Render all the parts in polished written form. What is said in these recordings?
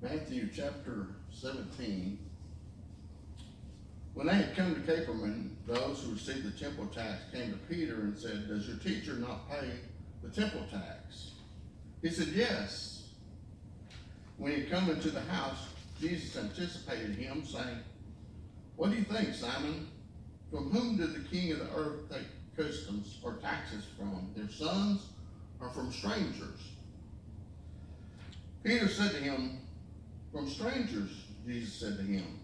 Matthew chapter 17. When they had come to Capernaum, those who received the temple tax came to Peter and said, "Does your teacher not pay the temple tax?" He said, "Yes." When he had come into the house, Jesus anticipated him, saying, "What do you think, Simon? From whom did the king of the earth take customs or taxes from? Their sons or from strangers?" Peter said to him, "From strangers." Jesus said to him,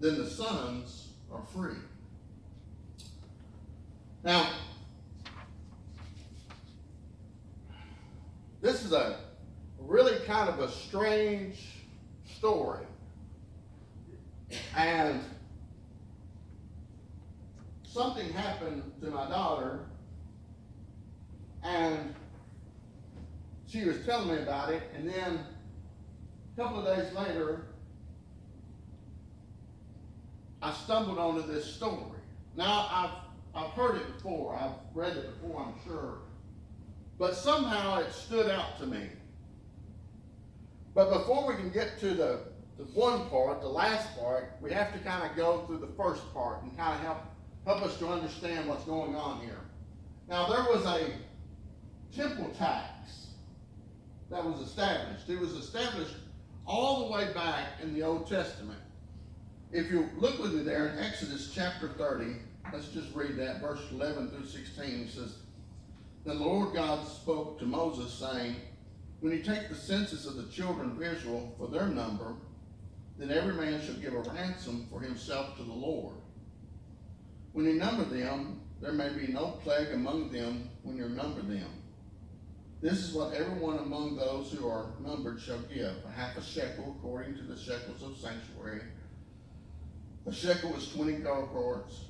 "Then the sons are free." Now, this is a really kind of a strange story. And something happened to my daughter, and she was telling me about it, and then a couple of days later, I stumbled onto this story. Now, I've heard it before. I've read it before, I'm sure. But somehow it stood out to me. But before we can get to the one part, the last part, we have to kind of go through the first part and kind of help us to understand what's going on here. Now, there was a temple tax that was established. It was established all the way back in the Old Testament. If you look with me there in Exodus chapter 30, let's just read that, verse 11 through 16. It says, "Then the Lord God spoke to Moses, saying, When you take the census of the children of Israel for their number, then every man shall give a ransom for himself to the Lord. When you number them, there may be no plague among them when you number them. This is what everyone among those who are numbered shall give, a half a shekel according to the shekels of sanctuary. A shekel is 20 gold quarts.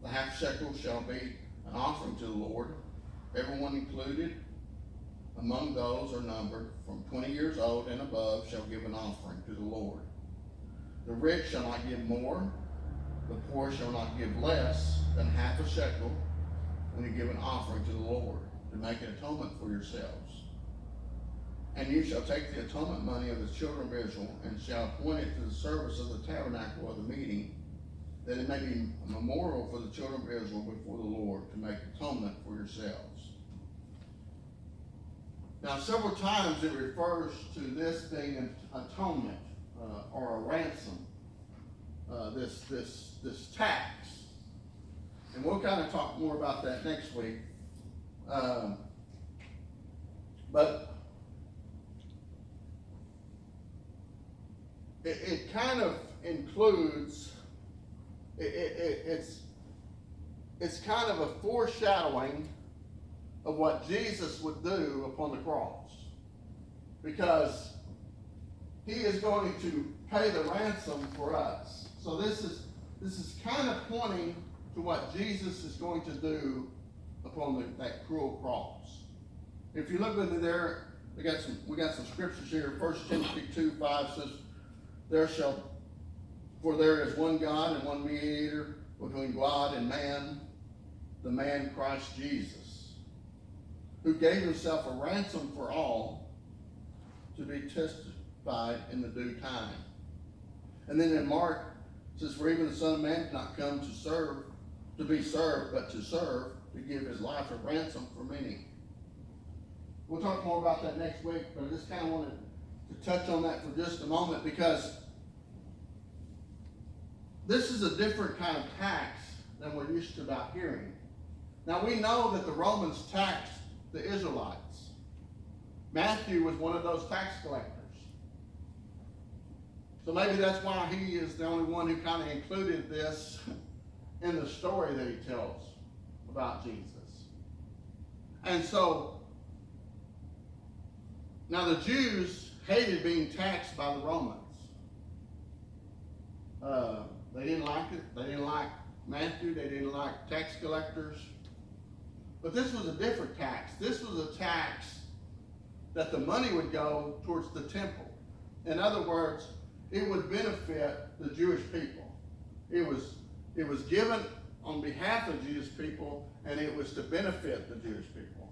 The half shekel shall be an offering to the Lord. Everyone included among those are numbered from 20 years old and above shall give an offering to the Lord. The rich shall not give more, the poor shall not give less than half a shekel when you give an offering to the Lord, to make an atonement for yourselves. And you shall take the atonement money of the children of Israel, and shall appoint it to the service of the tabernacle of the meeting, that it may be a memorial for the children of Israel before the Lord, to make atonement for yourselves." Now, several times it refers to this being an atonement or a ransom, this tax. And we'll kind of talk more about that next week. But it kind of includes, it's kind of a foreshadowing of what Jesus would do upon the cross, because he is going to pay the ransom for us. So this is kind of pointing to what Jesus is going to do upon that cruel cross. If you look with me there, we got some scriptures here. 1 Timothy 2:5 says, "For there is one God and one mediator between God and man, the man Christ Jesus, who gave himself a ransom for all, to be testified in the due time." And then in Mark, it says, "For even the Son of Man did not come to be served, but to serve, to give his life a ransom for many." We'll talk more about that next week, but I just kind of wanted to touch on that for just a moment, because this is a different kind of tax than we're used to about hearing. Now, we know that the Romans taxed the Israelites. Matthew was one of those tax collectors. So maybe that's why he is the only one who kind of included this in the story that he tells about Jesus. And so, now the Jews hated being taxed by the Romans. They didn't like it. They didn't like Matthew. They didn't like tax collectors. But this was a different tax. This was a tax that the money would go towards the temple. In other words, it would benefit the Jewish people. It was given on behalf of Jewish people, and it was to benefit the Jewish people.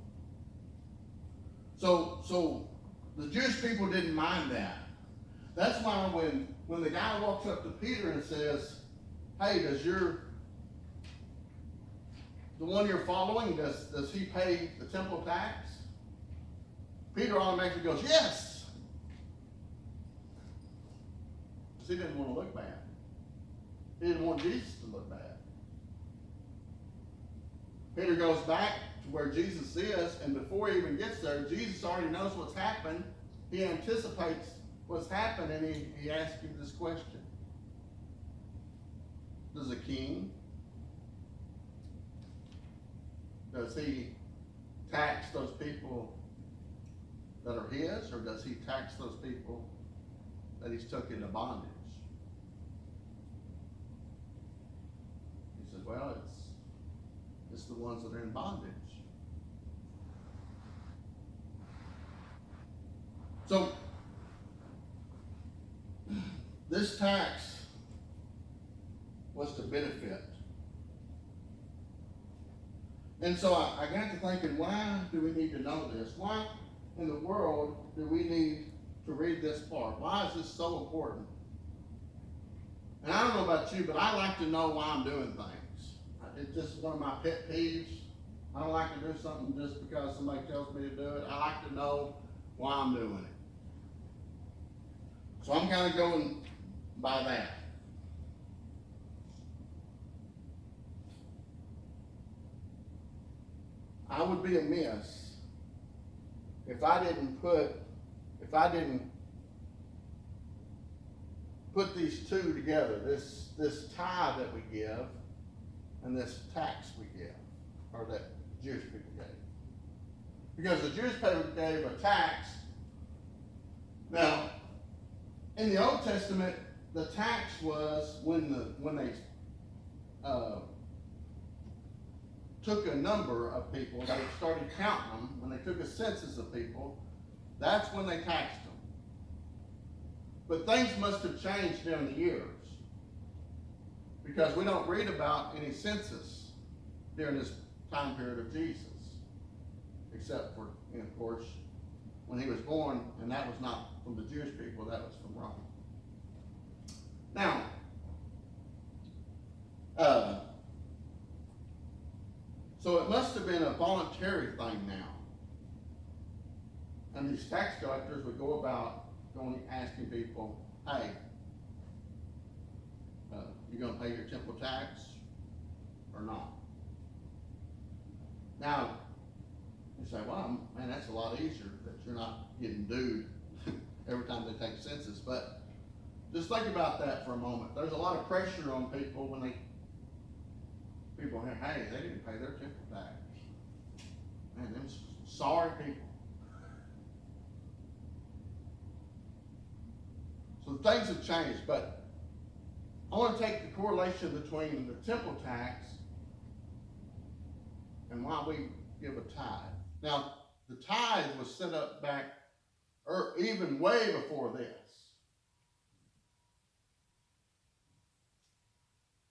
So the Jewish people didn't mind that. That's why when the guy walks up to Peter and says, hey, the one you're following, does he pay the temple tax? Peter automatically goes, yes. Because he didn't want to look bad. He didn't want Jesus to look bad. Peter goes back to where Jesus is, and before he even gets there, Jesus already knows what's happened. He anticipates what's happened, and he asks you this question. Does a king, does he tax those people that are his, or does he tax those people that he's took into bondage? He says, well, it's the ones that are in bondage. So, this tax was to benefit. And so I got to thinking, why do we need to know this? Why in the world do we need to read this part? Why is this so important? And I don't know about you, but I like to know why I'm doing things. It's just one of my pet peeves. I don't like to do something just because somebody tells me to do it. I like to know why I'm doing it. So I'm kind of going by that. I would be amiss if I didn't put these two together, this tithe that we give and this tax we give, or that Jewish people gave. Because the Jewish people gave a tax. Now, in the Old Testament, the tax was when they took a number of people, they started counting them, when they took a census of people, that's when they taxed them. But things must have changed during the years, because we don't read about any census during this time period of Jesus, except for, of course, when he was born, and that was not from the Jewish people, that was from Rome. Now, so it must have been a voluntary thing now. And these tax collectors would go about asking people, hey, you going to pay your temple tax or not? Now, you say, well, man, that's a lot easier that you're not getting dued every time they take census. But just think about that for a moment. There's a lot of pressure on people when people hear, hey, they didn't pay their temple tax. Man, them sorry people. So things have changed, but I want to take the correlation between the temple tax and why we give a tithe. Now, the tithe was set up back, or even way before this.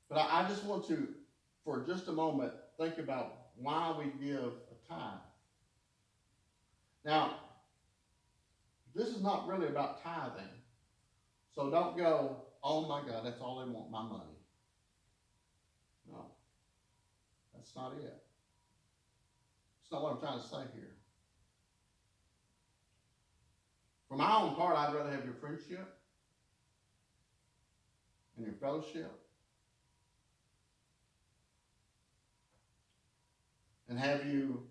But I just want to, for just a moment, think about why we give a tithe. Now, this is not really about tithing. So don't go, oh my God, that's all they want, my money. No, that's not it. That's not what I'm trying to say here. For my own part, I'd rather have your friendship and your fellowship and have you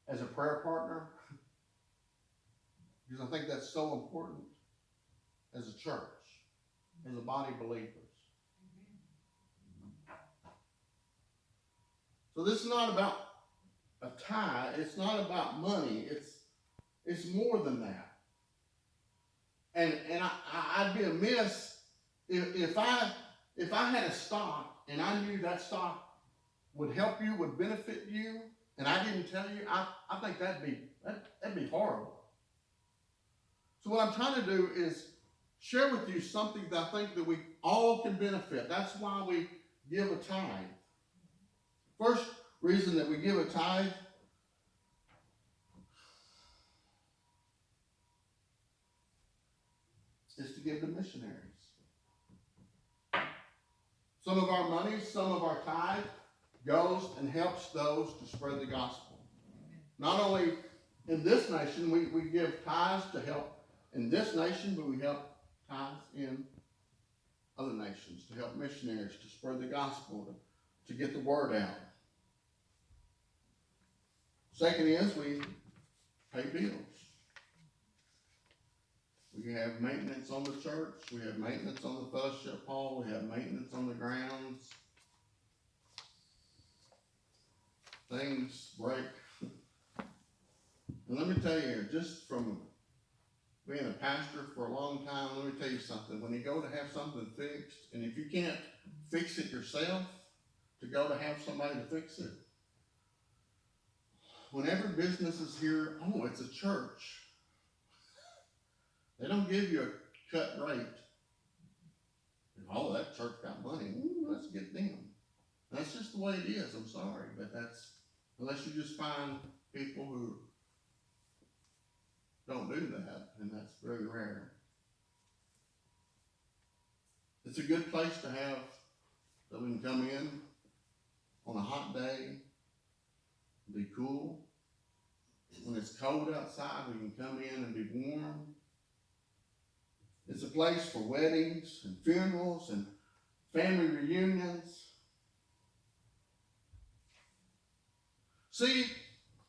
as a prayer partner, because I think that's so important as a church, as a body of believers. So this is not about a tithe. It's not about money. It's more than that. And I'd be amiss if I had a stock and I knew that stock would help you, would benefit you, and I didn't tell you. I think that'd be horrible. So what I'm trying to do is share with you something that I think that we all can benefit. That's why we give a tithe. First reason that we give a tithe is to give to missionaries. Some of our money, some of our tithe goes and helps those to spread the gospel. Not only in this nation, we give tithes to help in this nation, but we help tithes in other nations to help missionaries to spread the gospel, to get the word out. Second is we pay bills. We have maintenance on the church. We have maintenance on the fellowship hall. We have maintenance on the grounds. Things break. And let me tell you, just from being a pastor for a long time, let me tell you something. When you go to have something fixed, and if you can't fix it yourself, to go to have somebody to fix it. Whenever businesses hear, oh, it's a church, they don't give you a cut rate. Oh, that church got money. Ooh, let's get them. That's just the way it is. I'm sorry, but that's, unless you just find people who don't do that, and that's very rare. It's a good place to have, that we can come in on a hot day, be cool. When it's cold outside, we can come in and be warm. It's a place for weddings and funerals and family reunions. See,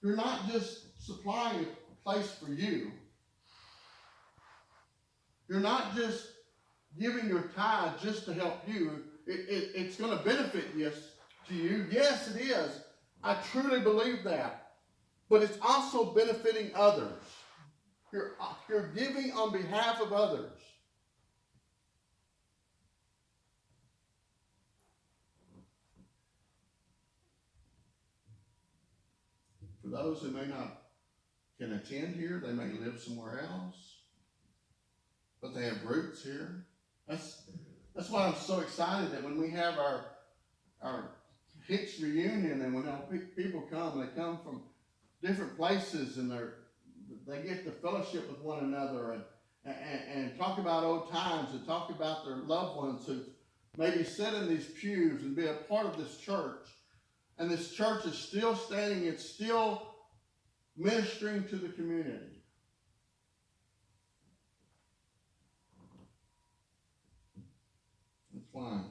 you're not just supplying a place for you. You're not just giving your tithe just to help you. It's going to benefit to you. Yes, it is. I truly believe that. But it's also benefiting others. You're giving on behalf of others. For those who may not can attend here, they may live somewhere else, but they have roots here. That's why I'm so excited that when we have our Hicks reunion, and when people come, they come from different places, and they get to fellowship with one another and talk about old times and talk about their loved ones who maybe sit in these pews and be a part of this church. And this church is still standing, it's still ministering to the community. That's why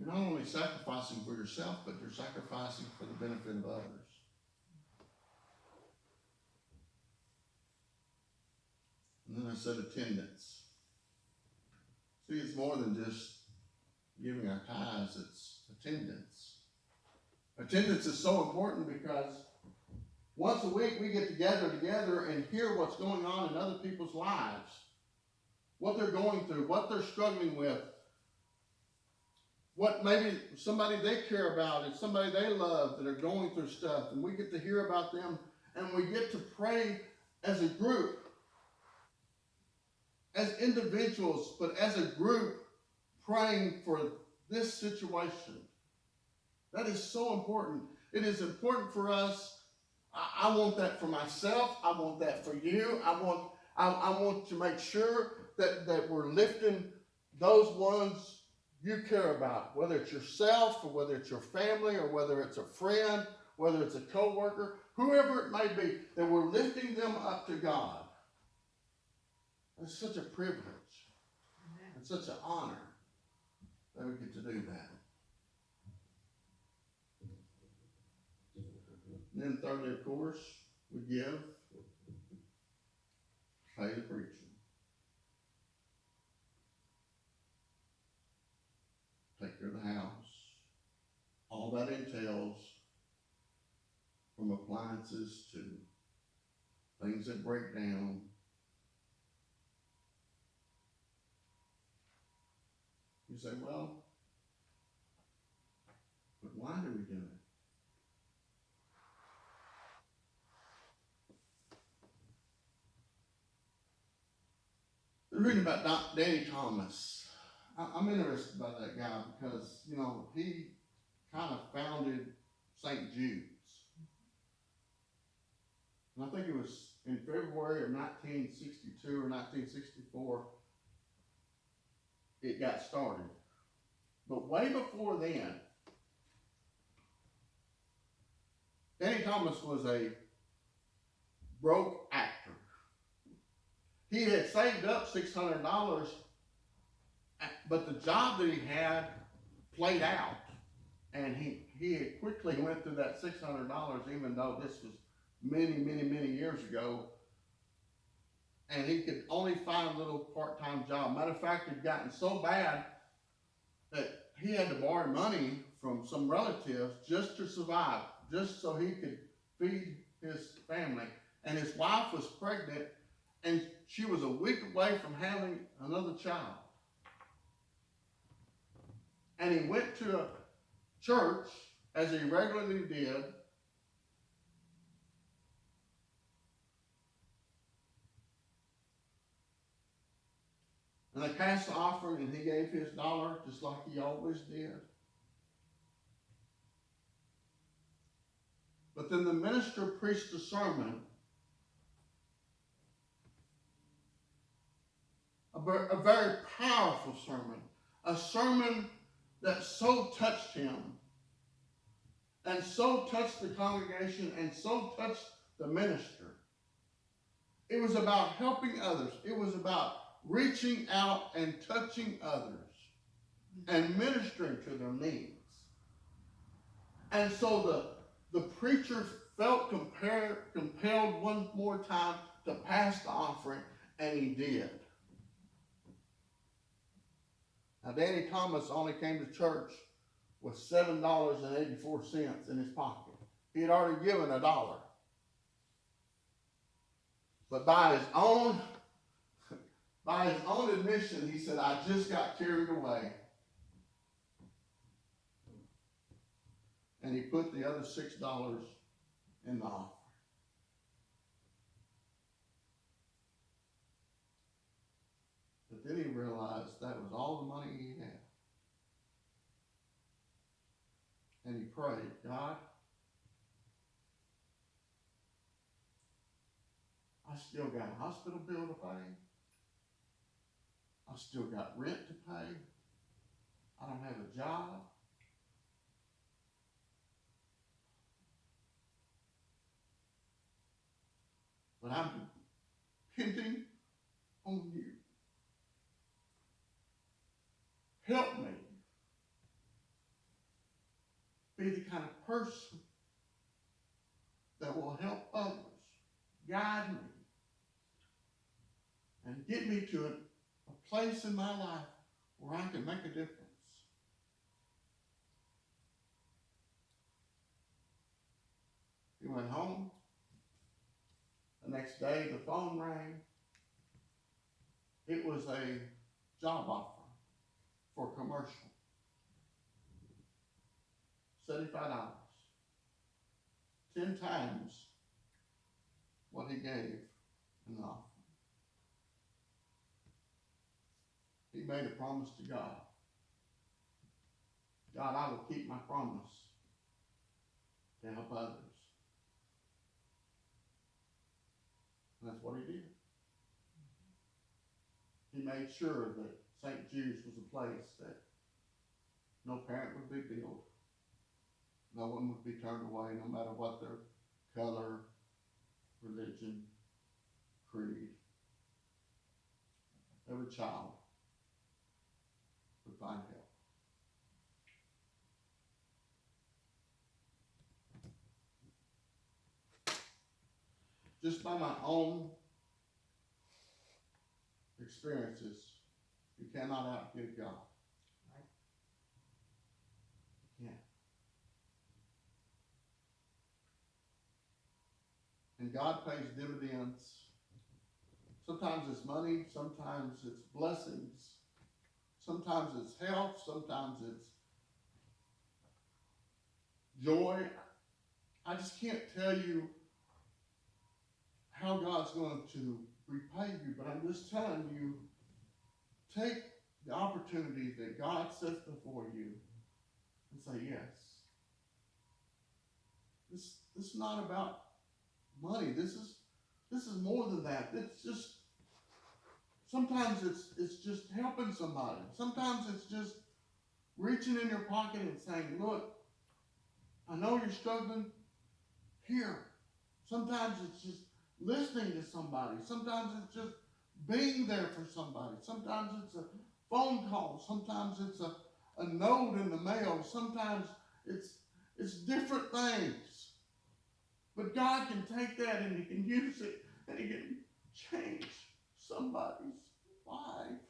you're not only sacrificing for yourself, but you're sacrificing for the benefit of others. And then I said attendance. See, it's more than just giving our tithes, it's attendance. Attendance is so important because once a week we get together and hear what's going on in other people's lives, what they're going through, what they're struggling with, what maybe somebody they care about and somebody they love that are going through stuff, and we get to hear about them, and we get to pray as a group, as individuals, but as a group praying for this situation. That is so important. It is important for us. I want that for myself. I want that for you. I want to make sure that we're lifting those ones you care about, whether it's yourself or whether it's your family or whether it's a friend, whether it's a co-worker, whoever it may be, that we're lifting them up to God. It's such a privilege. It's such an honor that we get to do that. And then thirdly, of course, we give, pay the preacher. Take care of the house. All that entails, from appliances to things that break down. You say, well, but why do we do it? Reading about Danny Thomas. I'm interested by that guy because, he kind of founded St. Jude's. and I think it was in February of 1962 or 1964, it got started. But way before then, Danny Thomas was a broke actor. He had saved up $600, but the job that he had played out. And he had quickly went through that $600, even though this was many years ago. And he could only find a little part-time job. Matter of fact, it had gotten so bad that he had to borrow money from some relatives just to survive, just so he could feed his family. And his wife was pregnant, and she was a week away from having another child. And he went to a church, as he regularly did, and they passed the offering, and he gave his dollar just like he always did. But then the minister preached a sermon, a very powerful sermon, a sermon that so touched him, and so touched the congregation, and so touched the minister. It was about helping others. It was about reaching out and touching others and ministering to their needs. And so the preacher felt compelled one more time to pass the offering, and he did. Now, Danny Thomas only came to church with $7.84 in his pocket. He had already given $1. But by his own admission, he said, I just got carried away. And he put the other $6 in the offering. But then he realized that was all the money he had. And he prayed, God, I still got a hospital bill to pay. I still got rent to pay. I don't have a job. But I'm depending on you. Help me be the kind of person that will help others, guide me, and get me to a place in my life where I can make a difference. He went home. The next day, the phone rang. It was a job offer for a commercial. $75. 10 times what he gave in the offering. He made a promise to God. God, I will keep my promise to help others. And that's what he did. He made sure that St. Jude's was a place that no parent would be billed. No one would be turned away, no matter what their color, religion, creed. Every child would find help. Just by my own experiences, you cannot outgive God. You can't. And God pays dividends. Sometimes it's money, sometimes it's blessings, sometimes it's health, sometimes it's joy. I just can't tell you how God's going to repay you, but I'm just telling you, take the opportunity that God sets before you and say yes. This is not about money. This is more than that. It's just sometimes it's just helping somebody. Sometimes it's just reaching in your pocket and saying, look, I know you're struggling. Here. Sometimes it's just listening to somebody. Sometimes it's just being there for somebody. Sometimes it's a phone call. Sometimes it's a note in the mail. Sometimes it's different things. But God can take that and He can use it and He can change somebody's life.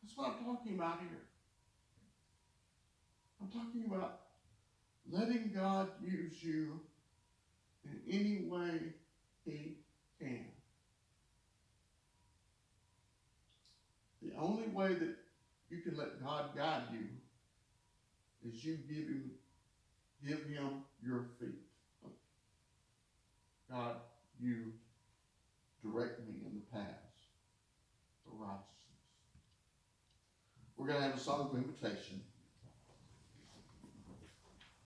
That's what I'm talking about here. I'm talking about letting God use you in any way He can. The only way that you can let God guide you is you give Him your feet. God, you direct me in the paths of righteousness. We're going to have a song of invitation.